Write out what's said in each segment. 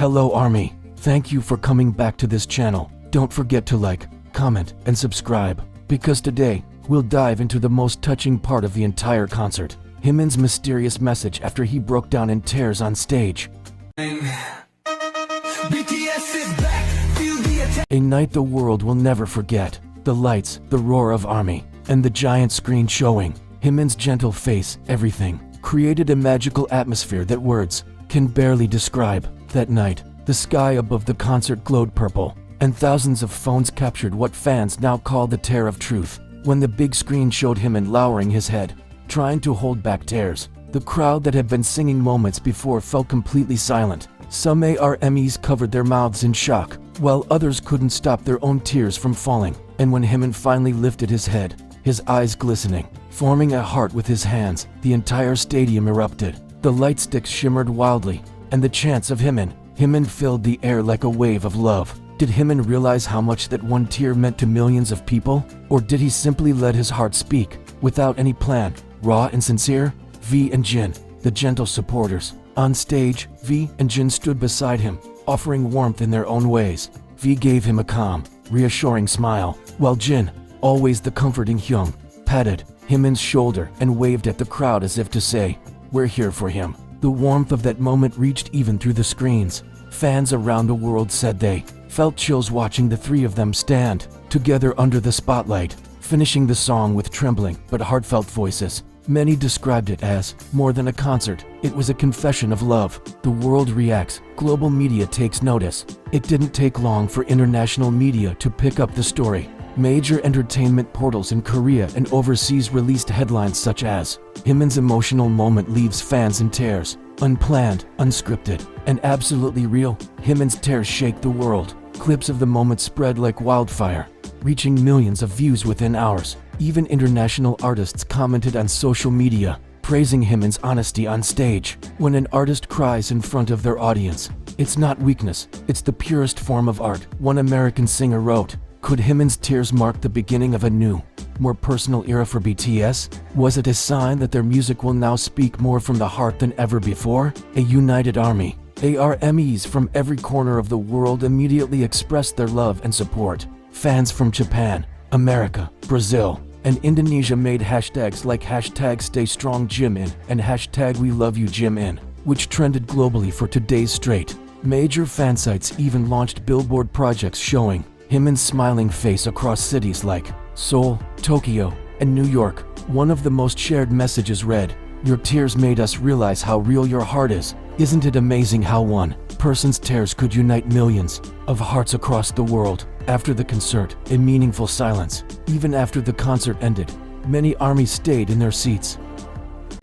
Hello Army, thank you for coming back to this channel. Don't forget to like, comment, and subscribe, because today, we'll dive into the most touching part of the entire concert, Jimin's mysterious message after he broke down in tears on stage. A night the world will never forget. The lights, the roar of army, and the giant screen showing Jimin's gentle face, everything created a magical atmosphere that words can barely describe. That night, the sky above the concert glowed purple, and thousands of phones captured what fans now call the tear of truth. When the big screen showed Jimin lowering his head, trying to hold back tears, the crowd that had been singing moments before fell completely silent. Some ARMYs covered their mouths in shock, while others couldn't stop their own tears from falling. And when Jimin finally lifted his head, his eyes glistening, forming a heart with his hands, the entire stadium erupted. The light sticks shimmered wildly, and the chants of Jimin filled the air like a wave of love. Did Jimin realize how much that one tear meant to millions of people? Or did he simply let his heart speak, without any plan, raw and sincere? V and Jin, the gentle supporters. On stage, V and Jin stood beside him, offering warmth in their own ways. V gave him a calm, reassuring smile, while Jin, always the comforting Hyung, patted Jimin's shoulder and waved at the crowd as if to say, "We're here for him." The warmth of that moment reached even through the screens. Fans around the world said they felt chills watching the three of them stand together under the spotlight, finishing the song with trembling but heartfelt voices. Many described it as more than a concert. It was a confession of love. The world reacts. Global media takes notice. It didn't take long for international media to pick up the story. Major entertainment portals in Korea and overseas released headlines such as, "Jimin's emotional moment leaves fans in tears. Unplanned, unscripted, and absolutely real. Jimin's tears shake the world." Clips of the moment spread like wildfire, reaching millions of views within hours. Even international artists commented on social media, praising Jimin's honesty on stage. When an artist cries in front of their audience, it's not weakness, it's the purest form of art. One American singer wrote, "Could Jimin's tears mark the beginning of a new, more personal era for BTS? Was it a sign that their music will now speak more from the heart than ever before?" A united army. ARMYs from every corner of the world immediately expressed their love and support. Fans from Japan, America, Brazil, and Indonesia made hashtags like #StayStrongJimin and #WeLoveYouJimin, which trended globally for 2 days straight. Major fan sites even launched billboard projects showing Jimin's smiling face across cities like Seoul, Tokyo, and New York. One of the most shared messages read, "Your tears made us realize how real your heart is." Isn't it amazing how one person's tears could unite millions of hearts across the world? After the concert, a meaningful silence. Even after the concert ended, many armies stayed in their seats,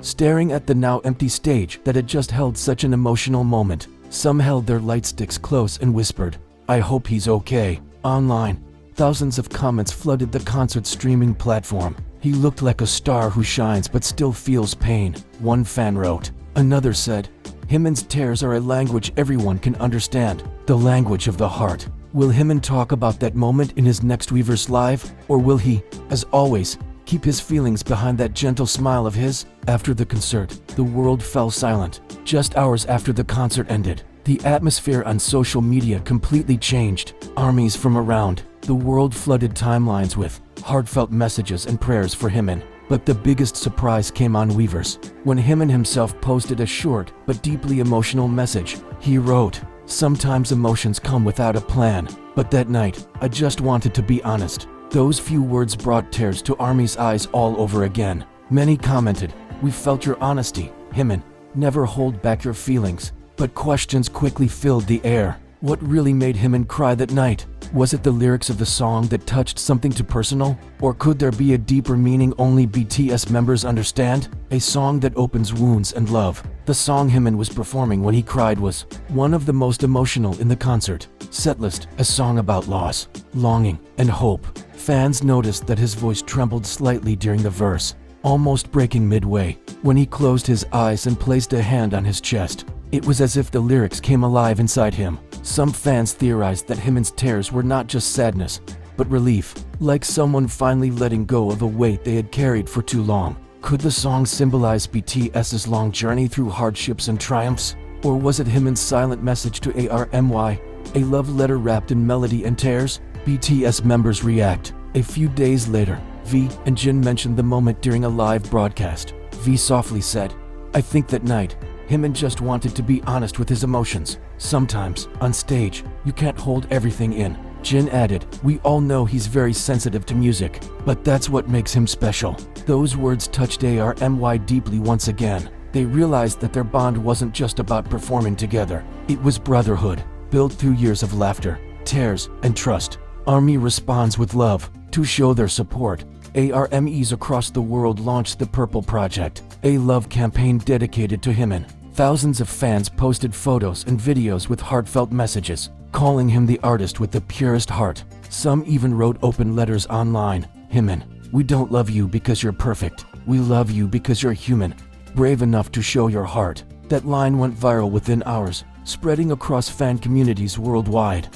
staring at the now empty stage that had just held such an emotional moment. Some held their light sticks close and whispered, "I hope he's okay." Online, thousands of comments flooded the concert streaming platform. "He looked like a star who shines but still feels pain," one fan wrote. Another said, "Jimin's tears are a language everyone can understand, the language of the heart." Will Jimin talk about that moment in his next Weverse Live? Or will he, as always, keep his feelings behind that gentle smile of his? After the concert, the world fell silent. Just hours after the concert ended, the atmosphere on social media completely changed. Armies from around the world flooded timelines with heartfelt messages and prayers for Jimin. But the biggest surprise came on Weverse, when Jimin himself posted a short but deeply emotional message. He wrote, "Sometimes emotions come without a plan, but that night, I just wanted to be honest." Those few words brought tears to ARMY's eyes all over again. Many commented, "We felt your honesty, Jimin. Never hold back your feelings." But questions quickly filled the air. What really made Jimin cry that night? Was it the lyrics of the song that touched something too personal? Or could there be a deeper meaning only BTS members understand? A song that opens wounds and love. The song Jimin was performing when he cried was one of the most emotional in the concert setlist, a song about loss, longing, and hope. Fans noticed that his voice trembled slightly during the verse, almost breaking midway. When he closed his eyes and placed a hand on his chest, it was as if the lyrics came alive inside him. Some fans theorized that Jimin's tears were not just sadness, but relief, like someone finally letting go of a weight they had carried for too long. Could the song symbolize BTS's long journey through hardships and triumphs? Or was it Jimin's silent message to ARMY? A love letter wrapped in melody and tears? BTS members react. A few days later, V and Jin mentioned the moment during a live broadcast. V softly said, "I think that night, Jimin just wanted to be honest with his emotions. Sometimes, on stage, you can't hold everything in." Jin added, "We all know he's very sensitive to music, but that's what makes him special." Those words touched ARMY deeply once again. They realized that their bond wasn't just about performing together. It was brotherhood, built through years of laughter, tears, and trust. ARMY responds with love. To show their support, ARMYs across the world launched the Purple Project, a love campaign dedicated to Jimin. Thousands of fans posted photos and videos with heartfelt messages, calling him the artist with the purest heart. Some even wrote open letters online. "Jimin, we don't love you because you're perfect. We love you because you're human, brave enough to show your heart." That line went viral within hours, spreading across fan communities worldwide.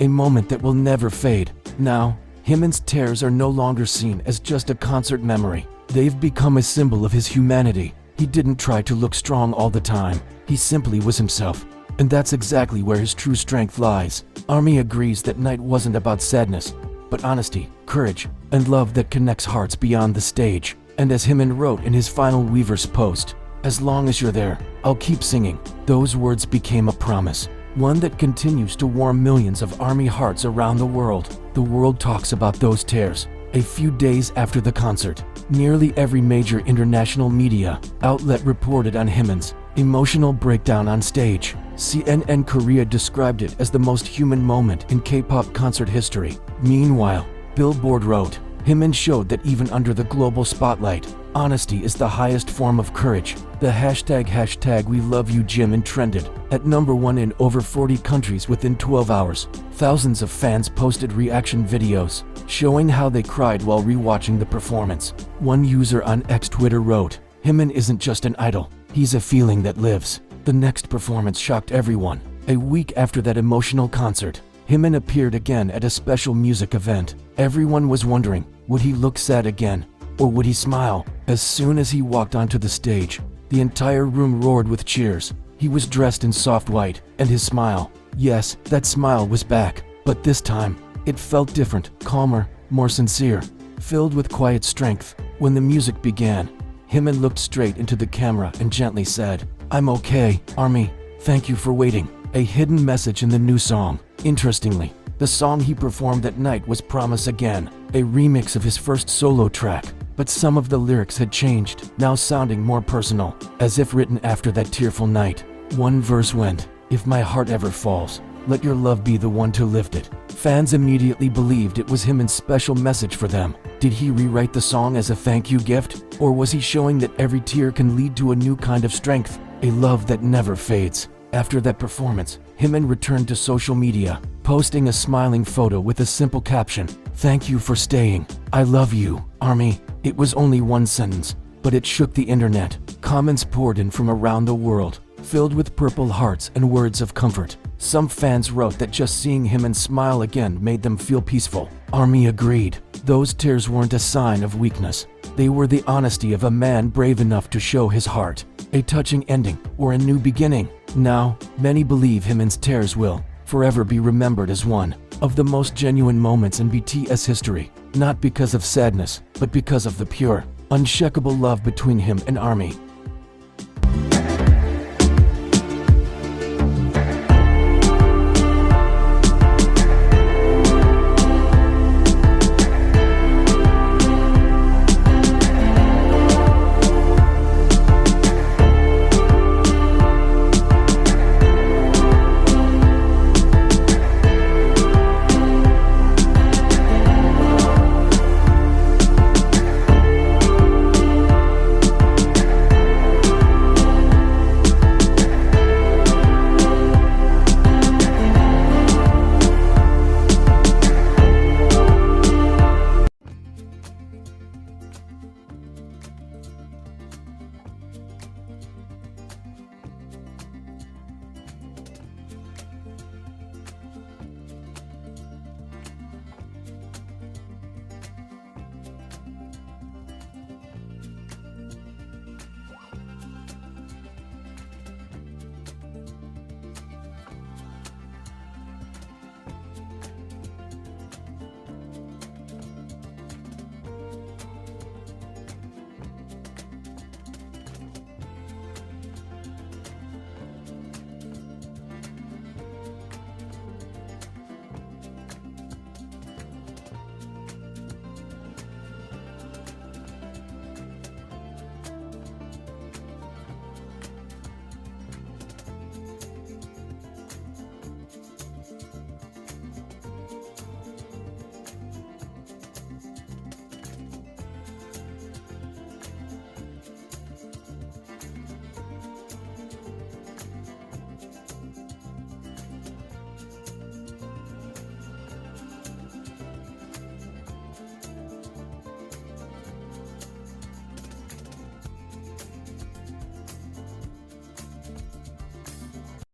A moment that will never fade. Now, Jimin's tears are no longer seen as just a concert memory. They've become a symbol of his humanity. He didn't try to look strong all the time. He simply was himself. And that's exactly where his true strength lies. ARMY agrees that night wasn't about sadness, but honesty, courage, and love that connects hearts beyond the stage. And as Jimin wrote in his final Weverse post, "As long as you're there, I'll keep singing." Those words became a promise, one that continues to warm millions of ARMY hearts around the world. The world talks about those tears. A few days after the concert, nearly every major international media outlet reported on Jimin's emotional breakdown on stage. CNN Korea described it as the most human moment in K-pop concert history. Meanwhile, Billboard wrote, "Jimin showed that even under the global spotlight, honesty is the highest form of courage." The hashtag We Love You Jimin trended at #1 in over 40 countries within 12 hours. Thousands of fans posted reaction videos showing how they cried while rewatching the performance. One user on X Twitter wrote, "Jimin isn't just an idol, he's a feeling that lives." The next performance shocked everyone. A week after that emotional concert, Jimin appeared again at a special music event. Everyone was wondering, would he look sad again? Or would he smile? As soon as he walked onto the stage, the entire room roared with cheers. He was dressed in soft white, and his smile, yes, that smile was back. But this time, it felt different, calmer, more sincere, filled with quiet strength. When the music began, Jimin looked straight into the camera and gently said, "I'm okay, ARMY. Thank you for waiting." A hidden message in the new song. Interestingly, the song he performed that night was Promise Again, a remix of his first solo track. But some of the lyrics had changed, now sounding more personal, as if written after that tearful night. One verse went, "If my heart ever falls, let your love be the one to lift it." Fans immediately believed it was Jimin's special message for them. Did he rewrite the song as a thank you gift? Or was he showing that every tear can lead to a new kind of strength, a love that never fades? After that performance, Jimin returned to social media, posting a smiling photo with a simple caption, "Thank you for staying. I love you, ARMY." It was only one sentence, but it shook the internet. Comments poured in from around the world, filled with purple hearts and words of comfort. Some fans wrote that just seeing Jimin smile again made them feel peaceful. ARMY agreed. Those tears weren't a sign of weakness. They were the honesty of a man brave enough to show his heart. A touching ending, or a new beginning. Now, many believe Jimin's tears will forever be remembered as one of the most genuine moments in BTS history, not because of sadness, but because of the pure, unshakable love between him and ARMY.